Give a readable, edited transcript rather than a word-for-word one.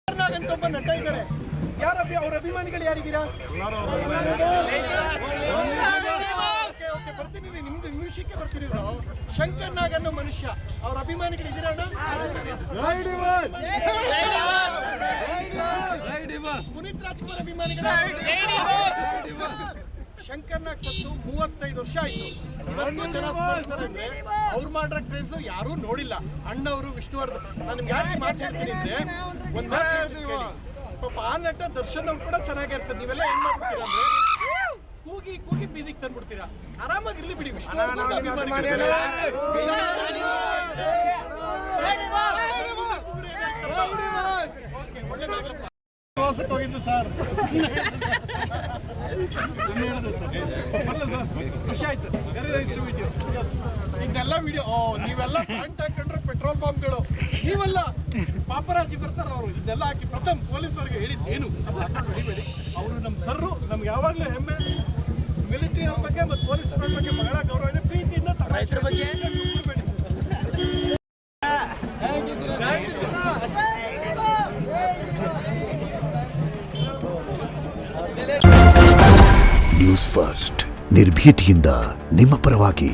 ಒಬ್ಬ ನಟ ಇದ್ದಾರೆ. ಯಾರ ಅವ್ರ ಅಭಿಮಾನಿಗಳು ಯಾರಿದ್ದೀರಾ? ಬರ್ತೀನಿ, ನಿಮ್ದು ನಿಮಿಷಕ್ಕೆ ಬರ್ತೀನಿ. ಶಂಕರ್ ನಾಗ್ ಅನ್ನೋ ಮನುಷ್ಯ, ಅವ್ರ ಅಭಿಮಾನಿಗಳು ಇದ್ದೀರಾ? ಪುನೀತ್ ರಾಜ್ಕುಮಾರ್ ಅಭಿಮಾನಿಗಳು. ಶಂಕರ್ ನಾಗ್ ಸತ್ತು 35 ವರ್ಷ ಆಯ್ತು. ಇವತ್ತು ಜನ ಸ್ಮರಿಸ್ತಾರೆ ಅಂದ್ರೆ ಅವ್ರು ಮಾಡೋ ಕ್ರೇಜ್ ಯಾರೂ ನೋಡಿಲ್ಲ. ಅಣ್ಣವರು ವಿಷ್ಣುವರ್ಧನ್. ನಾನು ನಿಮ್ಗೆ ಯಾಕೆ ಮಾತಾಡ್ತೀನಿ ಅಂದ್ರೆ ಪಾಪ ಆ ನಟ ದರ್ಶನ್ ಅವ್ರು ಕೂಡ ಚೆನ್ನಾಗಿರ್ತಾರೆ. ನೀವೆಲ್ಲ ಏನ್ ಮಾಡ್ಬಿಡ್ತೀರಾ ಅಂದ್ರೆ ಕೂಗಿ ಕೂಗಿ ಬೀದಿಗೆ ತಂದ್ಬಿಡ್ತೀರಾ. ಆರಾಮಾಗಿರ್ಲಿ ಬಿಡಿ. ವಿಷ್ಣುವರ್ಧನ್ ಅಭಿಮಾನಿಗಳು ಒಳ್ಳೇದಾಗಲ್ಲ. ಪ್ರವಾಸಕ್ಕೆ ಹೋಗಿದ್ದು ಸರ್, ಖುಷಿ ಆಯ್ತು. Very nice video. ಎಸ್, ಇದೆಲ್ಲ ವಿಡಿಯೋ ನೀವೆಲ್ಲ ಪ್ಯಾಂಟ್ ಹಾಕೊಂಡ್ರೆ ಪೆಟ್ರೋಲ್ ಬಾಂಬ್ಗಳು. ನೀವೆಲ್ಲ ಪಾಪರಾಜಿ ಬರ್ತಾರ ಅವರು. ಇದೆಲ್ಲ ಹಾಕಿ ಪ್ರಥಮ್ ಪೊಲೀಸರಿಗೆ ಹೇಳಿದ್ದೇನು ಹೊಡಿಬೇಡಿ. ಅವರು ನಮ್ಮ ಸರ್ರು, ನಮ್ಗೆ ಯಾವಾಗಲೂ ಹೆಮ್ಮೆ. ಮಿಲಿಟರಿ ಅವ್ರ ಬಗ್ಗೆ ಮತ್ತು ಪೊಲೀಸರ ಬಗ್ಗೆ ಬಹಳ ಗೌರವ ಇದೆ. ಪ್ರೀತಿಯಿಂದ ರೈತರ ಬಗ್ಗೆ ನ್ಯೂಸ್ ಫಸ್ಟ್, ನಿರ್ಭೀತಿಯಿಂದ ನಿಮ್ಮ ಪರವಾಗಿ.